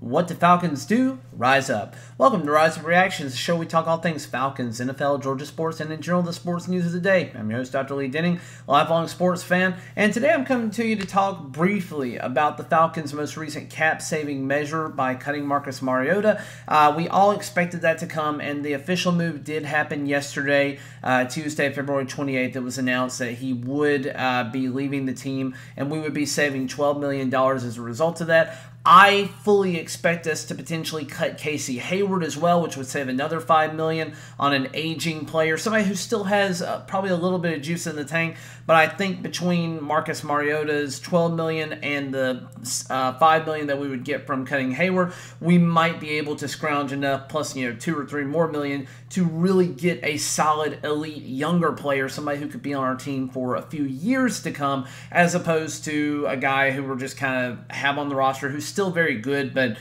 What do Falcons do? Rise up. Welcome to Rise Up Reactions, the show we talk all things Falcons, NFL, Georgia sports, and in general the sports news of the day. I'm your host, Dr. Lee Denning, lifelong sports fan, and today I'm coming to you to talk briefly about the Falcons' most recent cap-saving measure by cutting Marcus Mariota. We all expected that to come, and the official move did happen yesterday, Tuesday, February 28th. It was announced that he would be leaving the team, and we would be saving $12 million as a result of that. I fully expect us to potentially cut Casey Hayward as well, which would save another $5 million on an aging player, somebody who still has probably a little bit of juice in the tank. But I think between Marcus Mariota's $12 million and the $5 million that we would get from cutting Hayward, we might be able to scrounge enough, plus $2 or $3 more million, to really get a solid, elite, younger player, somebody who could be on our team for a few years to come, as opposed to a guy who we're just kind of have on the roster who's still very good, but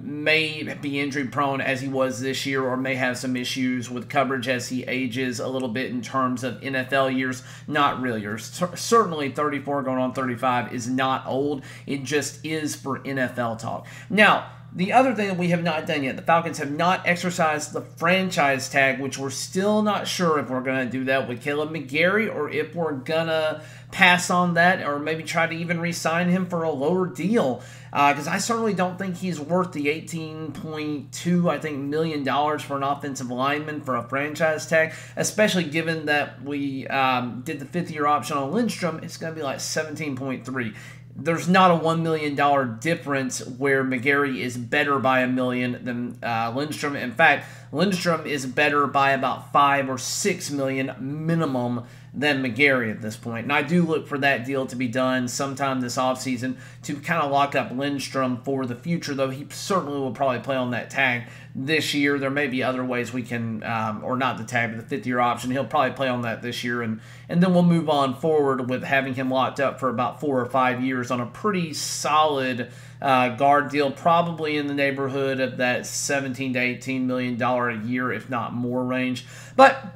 may be injury prone as he was this year, or may have some issues with coverage as he ages a little bit in terms of NFL years. Not really. Certainly 34 going on 35 is not old. It just is for NFL talk. Now, the other thing that we have not done yet, the Falcons have not exercised the franchise tag, which we're still not sure if we're going to do that with Kaleb McGary or if we're going to pass on that or maybe try to even re-sign him for a lower deal. Because I certainly don't think he's worth the $18.2 million for an offensive lineman for a franchise tag, especially given that we did the fifth-year option on Lindstrom. It's going to be like $17.3. There's not a $1 million difference where McGary is better by $1 million than Lindstrom. In fact, Lindstrom is better by about $5 or $6 million minimum than McGary at this point. And I do look for that deal to be done sometime this offseason to kind of lock up Lindstrom for the future, though he certainly will probably play on that tag this year. There may be other ways we can, or not the tag, but the fifth-year option. He'll probably play on that this year, and then we'll move on forward with having him locked up for about 4 or 5 years on a pretty solid guard deal, probably in the neighborhood of that $17 to $18 million a year, if not more range. But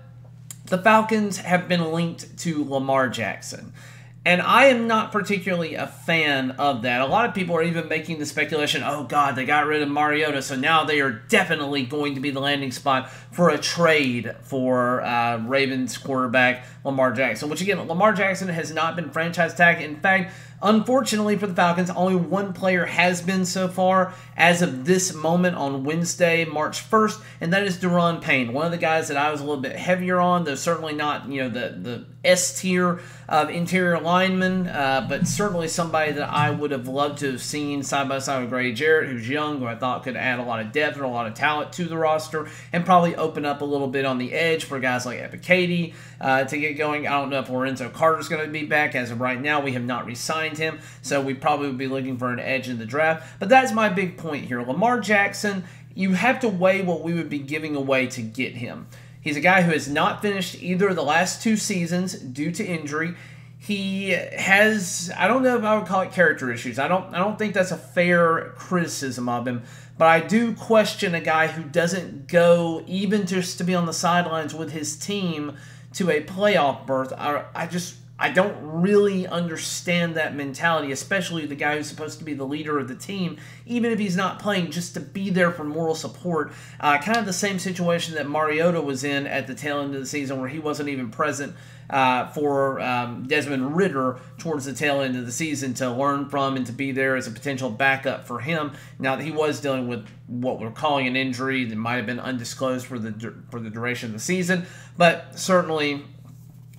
the Falcons have been linked to Lamar Jackson, and I am not particularly a fan of that. A lot of people are even making the speculation, oh God, they got rid of Mariota, so now they are definitely going to be the landing spot for a trade for Ravens quarterback Lamar Jackson, which again, Lamar Jackson has not been franchise tagged. In fact, unfortunately for the Falcons, only one player has been so far as of this moment on Wednesday, March 1st, and that is Daron Payne, one of the guys that I was a little bit heavier on, though certainly not the S tier of interior linemen, but certainly somebody that I would have loved to have seen side by side with Grady Jarrett, who's young, who I thought could add a lot of depth and a lot of talent to the roster, and probably open up a little bit on the edge for guys like Epicady to get going. I don't know if Lorenzo Carter's going to be back. As of right now, we have not re-signed him, so we probably would be looking for an edge in the draft. But that's my big point here. Lamar Jackson, you have to weigh what we would be giving away to get him. He's a guy who has not finished either of the last 2 seasons due to injury. He has, I don't know if I would call it character issues. I don't think that's a fair criticism of him. But I do question a guy who doesn't go even just to be on the sidelines with his team to a playoff berth. I don't really understand that mentality, especially the guy who's supposed to be the leader of the team, even if he's not playing, just to be there for moral support. Kind of the same situation that Mariota was in at the tail end of the season, where he wasn't even present for Desmond Ridder towards the tail end of the season to learn from and to be there as a potential backup for him. Now that he was dealing with what we're calling an injury that might have been undisclosed for the duration of the season, but certainly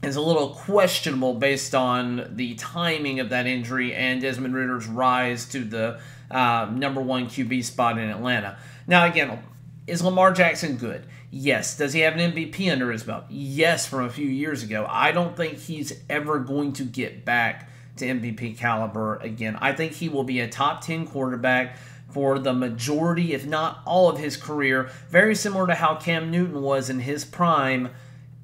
is a little questionable based on the timing of that injury and Desmond Ridder's rise to the number 1 QB spot in Atlanta. Now again, is Lamar Jackson good? Yes. Does he have an MVP under his belt? Yes, from a few years ago. I don't think he's ever going to get back to MVP caliber again. I think he will be a top 10 quarterback for the majority, if not all of his career, very similar to how Cam Newton was in his prime.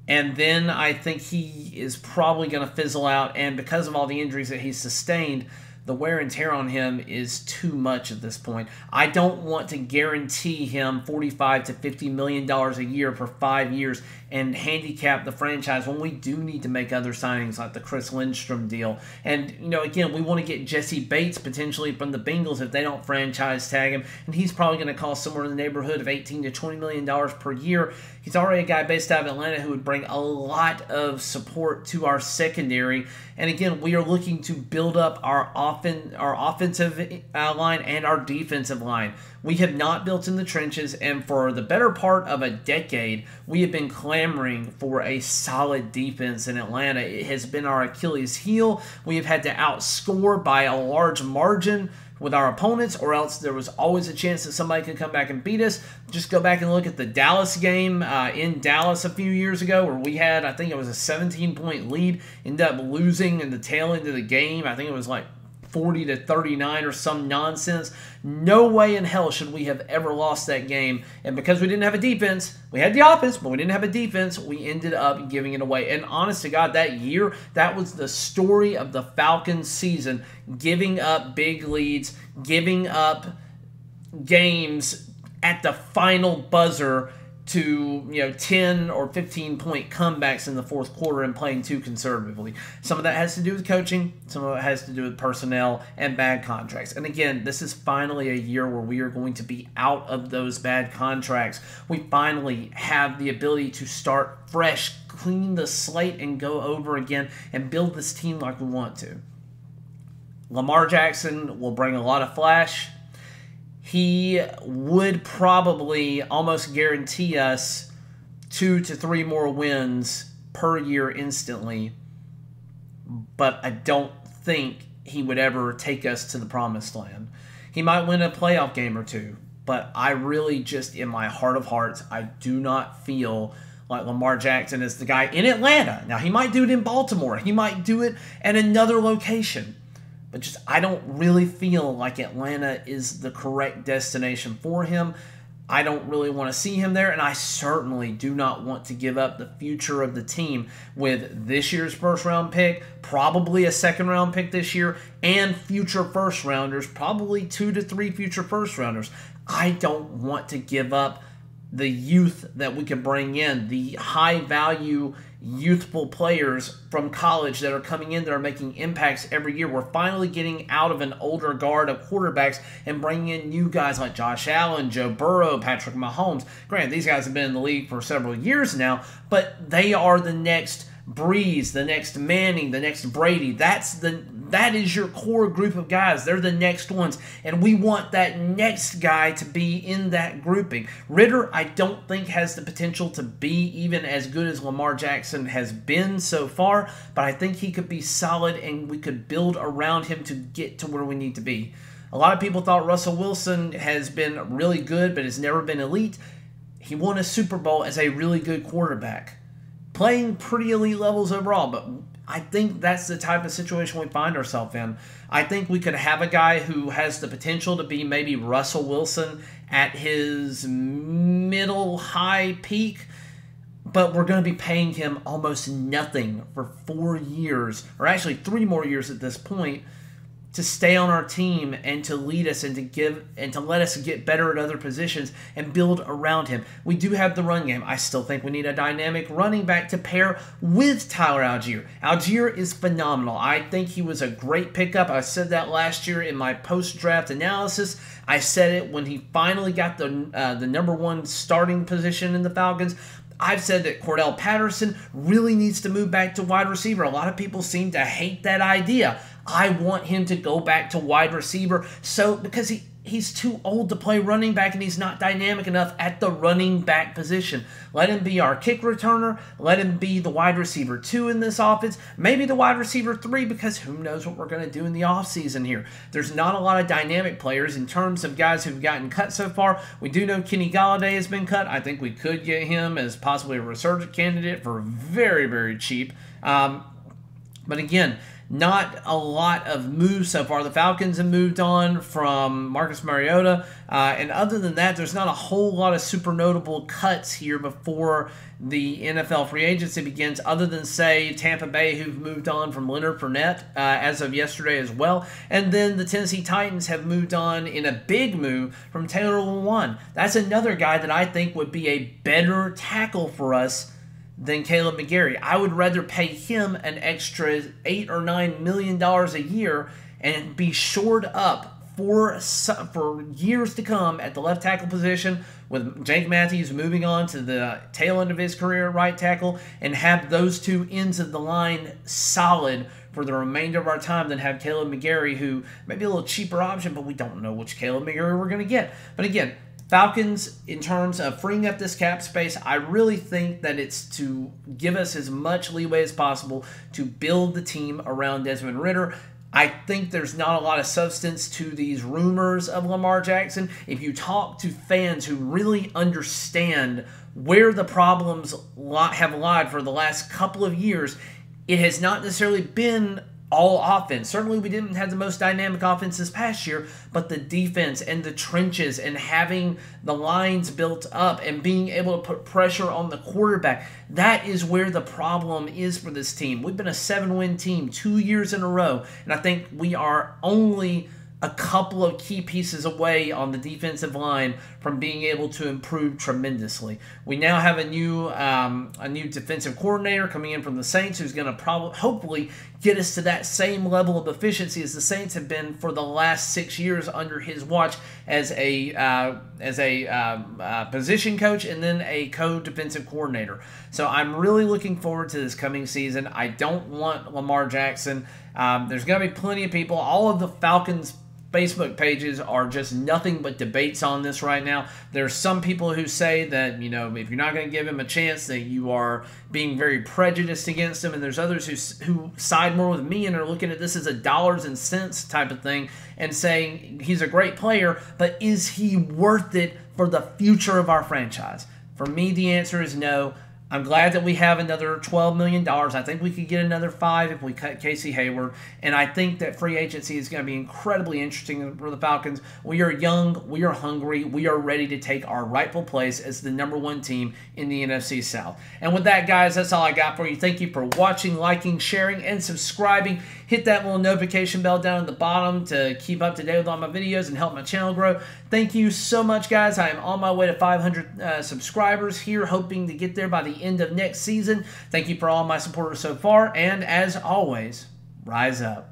And then I think he is probably going to fizzle out, and because of all the injuries that he's sustained, the wear and tear on him is too much at this point. I don't want to guarantee him $45 to $50 million a year for 5 years and handicap the franchise when we do need to make other signings like the Chris Lindstrom deal. And, again, we want to get Jesse Bates potentially from the Bengals if they don't franchise tag him, and he's probably going to cost somewhere in the neighborhood of $18 to $20 million per year. He's already a guy based out of Atlanta who would bring a lot of support to our secondary. And again, we are looking to build up our offensive line and our defensive line. We have not built in the trenches, and for the better part of a decade, we have been clamoring for a solid defense in Atlanta. It has been our Achilles heel. We have had to outscore by a large margin with our opponents, or else there was always a chance that somebody could come back and beat us. Just go back and look at the Dallas game in Dallas a few years ago where we had, I think it was a 17-point lead, ended up losing in the tail end of the game. I think it was like 40 to 39 or some nonsense. No way in hell should we have ever lost that game. And because we didn't have a defense, we had the offense, but we didn't have a defense, we ended up giving it away. And honest to God, that year, that was the story of the Falcons season, giving up big leads, giving up games at the final buzzer to 10 or 15-point comebacks in the fourth quarter and playing too conservatively. Some of that has to do with coaching. Some of it has to do with personnel and bad contracts. And again, this is finally a year where we are going to be out of those bad contracts. We finally have the ability to start fresh, clean the slate, and go over again and build this team like we want to. Lamar Jackson will bring a lot of flash. He would probably almost guarantee us 2 to 3 more wins per year instantly, but I don't think he would ever take us to the promised land. He might win a playoff game or two, but I really just, in my heart of hearts, I do not feel like Lamar Jackson is the guy in Atlanta. Now, he might do it in Baltimore. He might do it at another location. But just, I don't really feel like Atlanta is the correct destination for him. I don't really want to see him there, and I certainly do not want to give up the future of the team with this year's first-round pick, probably a second-round pick this year, and future first-rounders, probably 2 to 3 future first-rounders. I don't want to give up the youth that we can bring in, the high-value youthful players from college that are coming in that are making impacts every year. We're finally getting out of an older guard of quarterbacks and bringing in new guys like Josh Allen, Joe Burrow, Patrick Mahomes. Granted, these guys have been in the league for several years now, but they are the next Breeze, the next Manning, the next Brady. That is your core group of guys. They're the next ones, and we want that next guy to be in that grouping. Ritter, I don't think has the potential to be even as good as Lamar Jackson has been so far, but I think he could be solid, and we could build around him to get to where we need to be. A lot of people thought Russell Wilson has been really good, but has never been elite. He won a Super Bowl as a really good quarterback, playing pretty elite levels overall, but I think that's the type of situation we find ourselves in. I think we could have a guy who has the potential to be maybe Russell Wilson at his middle-high peak, but we're going to be paying him almost nothing for 4 years, or actually 3 more years at this point, to stay on our team and to lead us and to let us get better at other positions and build around him. We do have the run game. I still think we need a dynamic running back to pair with Tyler Algier. Algier is phenomenal. I think he was a great pickup. I said that last year in my post-draft analysis. I said it when he finally got the number 1 starting position in the Falcons. I've said that Cordell Patterson really needs to move back to wide receiver. A lot of people seem to hate that idea. I want him to go back to wide receiver because he's too old to play running back and he's not dynamic enough at the running back position. Let him be our kick returner. Let him be the wide receiver 2 in this offense. Maybe the wide receiver 3, because who knows what we're going to do in the offseason here. There's not a lot of dynamic players in terms of guys who've gotten cut so far. We do know Kenny Golladay has been cut. I think we could get him as possibly a resurgent candidate for very, very cheap. But again, not a lot of moves so far. The Falcons have moved on from Marcus Mariota, and other than that, there's not a whole lot of super notable cuts here before the NFL free agency begins, other than, say, Tampa Bay, who've moved on from Leonard Fournette as of yesterday as well. And then the Tennessee Titans have moved on in a big move from Taylor Lewan. That's another guy that I think would be a better tackle for us than Caleb McGarry. I would rather pay him an extra $8 or $9 million a year and be shored up for years to come at the left tackle position, with Jake Matthews moving on to the tail end of his career at right tackle, and have those two ends of the line solid for the remainder of our time, than have Caleb McGarry, who may be a little cheaper option, but we don't know which Caleb McGarry we're going to get. But again, Falcons, in terms of freeing up this cap space, I really think that it's to give us as much leeway as possible to build the team around Desmond Ridder. I think there's not a lot of substance to these rumors of Lamar Jackson. If you talk to fans who really understand where the problems have lied for the last couple of years, it has not necessarily been all offense. Certainly we didn't have the most dynamic offense this past year, but the defense and the trenches and having the lines built up and being able to put pressure on the quarterback, that is where the problem is for this team. We've been a 7-win team 2 years in a row, and I think we are only a couple of key pieces away on the defensive line from being able to improve tremendously. We now have a new defensive coordinator coming in from the Saints, who's going to hopefully get us to that same level of efficiency as the Saints have been for the last 6 years under his watch as a position coach and then a co-defensive coordinator. So I'm really looking forward to this coming season. I don't want Lamar Jackson. There's going to be plenty of people. All of the Falcons Facebook pages are just nothing but debates on this right now. There's some people who say that, if you're not going to give him a chance, that you are being very prejudiced against him, and there's others who side more with me and are looking at this as a dollars and cents type of thing and saying he's a great player, but is he worth it for the future of our franchise? For me, the answer is no. I'm glad that we have another $12 million. I think we could get another $5 million if we cut Casey Hayward. And I think that free agency is going to be incredibly interesting for the Falcons. We are young. We are hungry. We are ready to take our rightful place as the #1 team in the NFC South. And with that, guys, that's all I got for you. Thank you for watching, liking, sharing, and subscribing. Hit that little notification bell down at the bottom to keep up to date with all my videos and help my channel grow. Thank you so much, guys. I am on my way to 500 subscribers here, hoping to get there by the end of next season. Thank you for all my supporters so far, and as always, rise up.